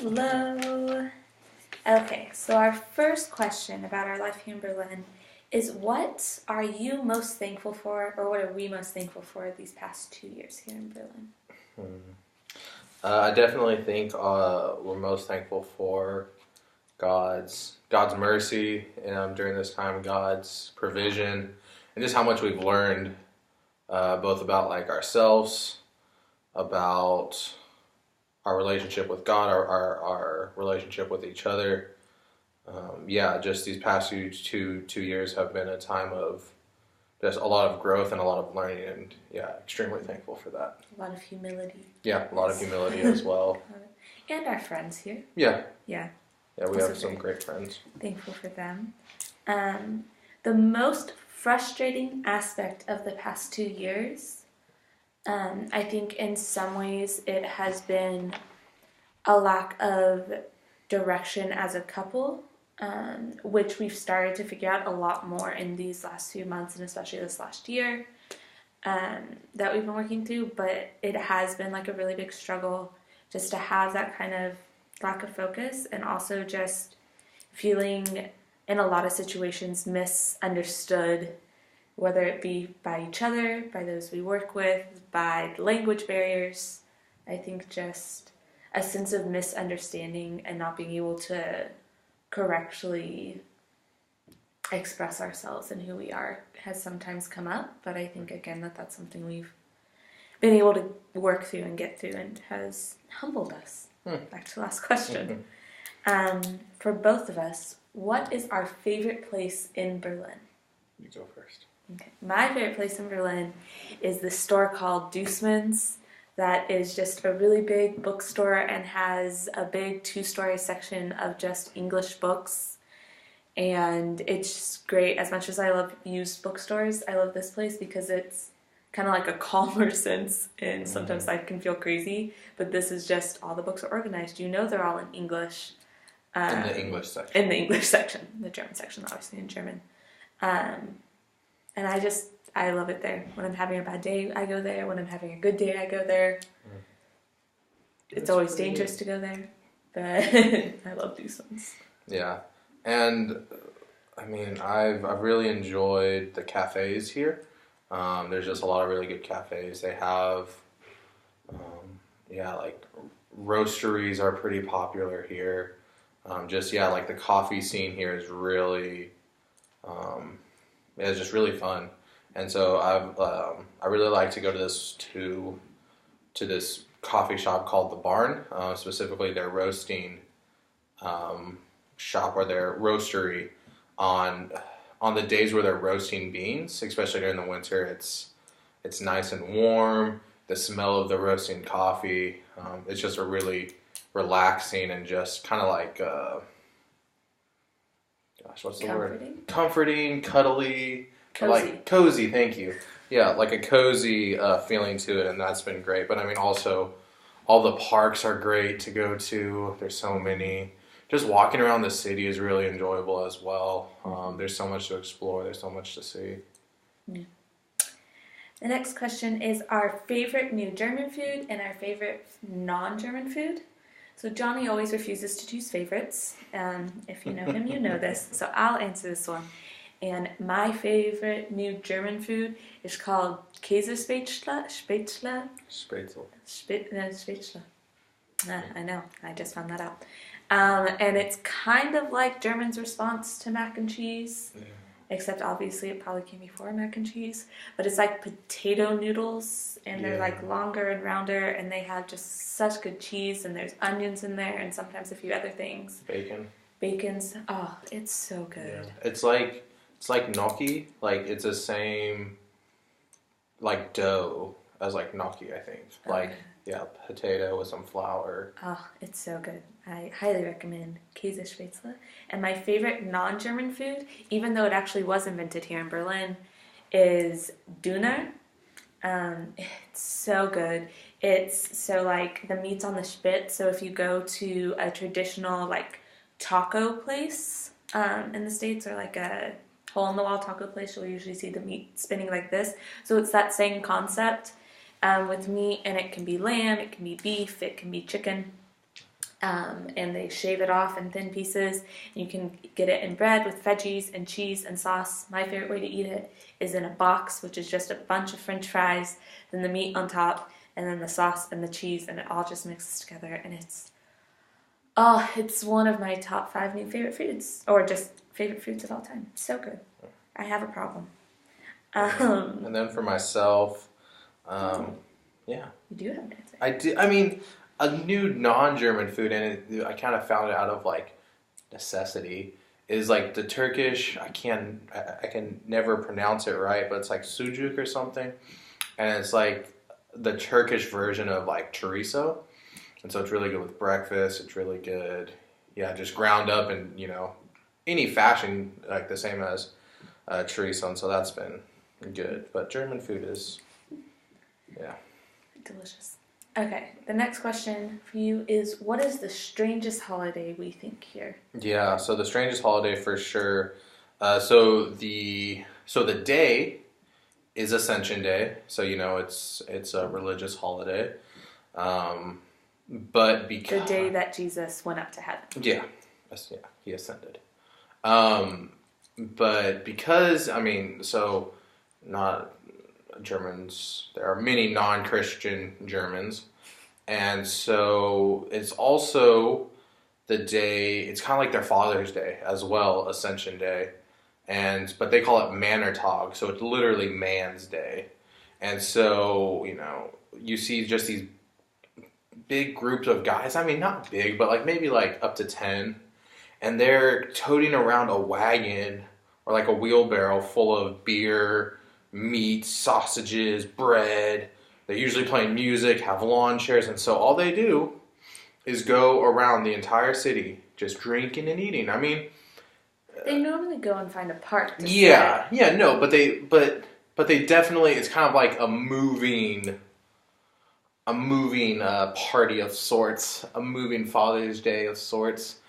Hello. Okay, so our first question about our life here in Berlin is what are you most thankful for, or what are we most thankful for these past 2 years here in Berlin? I definitely think we're most thankful for God's mercy during this time, God's provision, and just how much we've learned both about like ourselves, about our relationship with God, our relationship with each other. Just these past two years have been a time of just a lot of growth and a lot of learning, and extremely thankful for that. A lot of humility. Yeah, a lot of humility as well. And our friends here. Yeah, Yeah. we have some great friends. Thankful for them. The most frustrating aspect of the past 2 years, I think in some ways it has been a lack of direction as a couple, which we've started to figure out a lot more in these last few months and especially this last year that we've been working through. But it has been like a really big struggle just to have that kind of lack of focus, and also just feeling in a lot of situations misunderstood, whether it be by each other, by those we work with, by language barriers. I think just a sense of misunderstanding and not being able to correctly express ourselves and who we are has sometimes come up, but I think again that's something we've been able to work through and get through and has humbled us. Back to the last question. For both of us, what is our favorite place in Berlin? You go first. Okay. My favorite place in Berlin is this store called Dussmann's that is just a really big bookstore and has a big 2-story section of just English books. And it's just great. As much as I love used bookstores, I love this place because it's kind of like a calmer sense, and sometimes I can feel crazy, but this is just all the books are organized. You know they're all in English. In the English section. In the English section. The German section, obviously in German. And I love it there. When I'm having a bad day, I go there. When I'm having a good day, I go there. It's always dangerous to go there, but I love Dussmann's. Yeah, and I mean, I've really enjoyed the cafes here. There's just a lot of really good cafes. They have, like roasteries are pretty popular here. Like the coffee scene here is really, it's just really fun. And so I really like to go to this coffee shop called The Barn, specifically their roasting shop or their roastery on the days where they're roasting beans, especially during the winter. It's nice and warm. The smell of the roasting coffee, it's just a really relaxing and just kind of like, what's the word? Comforting, cuddly. Cozy. Like cozy, thank you. Yeah, like a cozy feeling to it, and that's been great. But I mean, also, all the parks are great to go to. There's so many. Just walking around the city is really enjoyable as well. There's so much to explore. There's so much to see. Yeah. The next question is our favorite new German food and our favorite non-German food. So Johnny always refuses to choose favorites. If you know him, you know this. So I'll answer this one. And my favorite new German food is called Käsespätzle. Spätzle. Spätzle. I know. I just found that out. And it's kind of like German's response to mac and cheese. Yeah. Except obviously it probably came before mac and cheese. But it's like potato noodles, and they're like longer and rounder, and they have just such good cheese, and there's onions in there, and sometimes a few other things. Bacon's, oh, it's so good. Yeah. It's like gnocchi. Like it's the same like dough as like gnocchi, I think. Like potato with some flour. Oh, it's so good. I highly recommend Käsespätzle. And my favorite non-German food, even though it actually was invented here in Berlin, is Döner. It's so good. It's so like the meat's on the spit. So if you go to a traditional like taco place in the States, or like a hole-in-the-wall taco place, you'll usually see the meat spinning like this. So it's that same concept with meat, and it can be lamb, it can be beef, it can be chicken. And they shave it off in thin pieces. You can get it in bread with veggies and cheese and sauce. My favorite way to eat it is in a box, which is just a bunch of French fries, then the meat on top, and then the sauce and the cheese, and it all just mixes together. And it's one of my top 5 new favorite foods, or just favorite foods of all time. So good. I have a problem. And then for myself, yeah. You do have an answer. I do. I mean, a new non-German food, and I kind of found it out of like necessity, is like the Turkish. I can never pronounce it right, but it's like sucuk or something, and it's like the Turkish version of like chorizo, and so it's really good with breakfast. It's really good, yeah, just ground up in any fashion, like the same as chorizo, and so that's been good. But German food is, yeah, delicious. Okay, the next question for you is, what is the strangest holiday we think here? Yeah, so the strangest holiday for sure. So the day is Ascension Day, so it's a religious holiday. But because the day that Jesus went up to heaven. Yeah, he ascended. But because so not Germans, there are many non-Christian Germans, and so it's also the day, it's kind of like their Father's Day as well, Ascension Day, but they call it Mannertag, so it's literally man's day. And so you see just these big groups of guys, not big, but like maybe like up to 10, and they're toting around a wagon or like a wheelbarrow full of beer, meat, sausages, bread. They're usually playing music, have lawn chairs, and so all they do is go around the entire city just drinking and eating. They normally go and find a park to sit. No, but they definitely, it's kind of like a moving party of sorts, a moving Father's Day of sorts.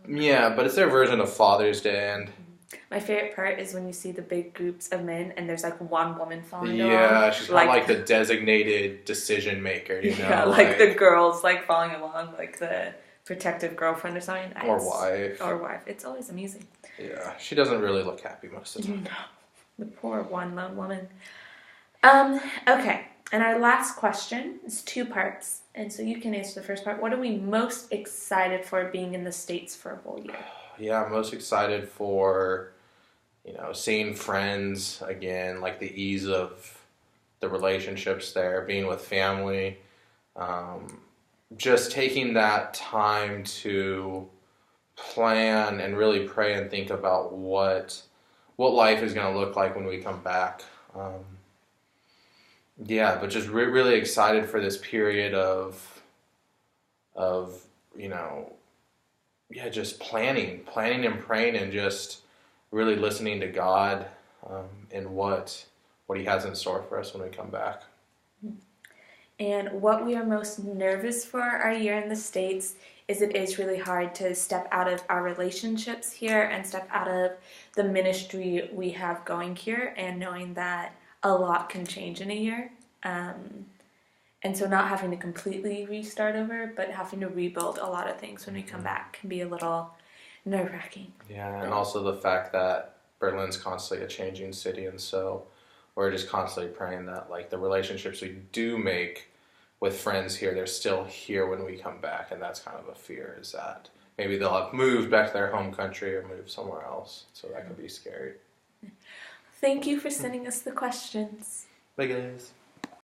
Yeah, but it's their version of Father's Day. And my favorite part is when you see the big groups of men and there's like one woman following along. Yeah, she's kind of like the designated decision maker, Yeah, like the girls like following along, like the protective girlfriend or something. Or wife. It's always amusing. Yeah, she doesn't really look happy most of the time. No, the poor one lone woman. Okay, and our last question is 2 parts, and so you can answer the first part. What are we most excited for being in the States for a whole year? Yeah, I'm most excited for, seeing friends again, like the ease of the relationships there, being with family, just taking that time to plan and really pray and think about what life is going to look like when we come back. But just really excited for this period of just planning and praying and just really listening to God and what He has in store for us when we come back. And what we are most nervous for our year in the States is it is really hard to step out of our relationships here and step out of the ministry we have going here, and knowing that a lot can change in a year. And so not having to completely restart over, but having to rebuild a lot of things when we come back can be a little nerve-wracking. Yeah, and also the fact that Berlin's constantly a changing city, and so we're just constantly praying that like the relationships we do make with friends here, they're still here when we come back, and that's kind of a fear, is that maybe they'll have moved back to their home country or moved somewhere else, so that could be scary. Thank you for sending us the questions. Bye guys.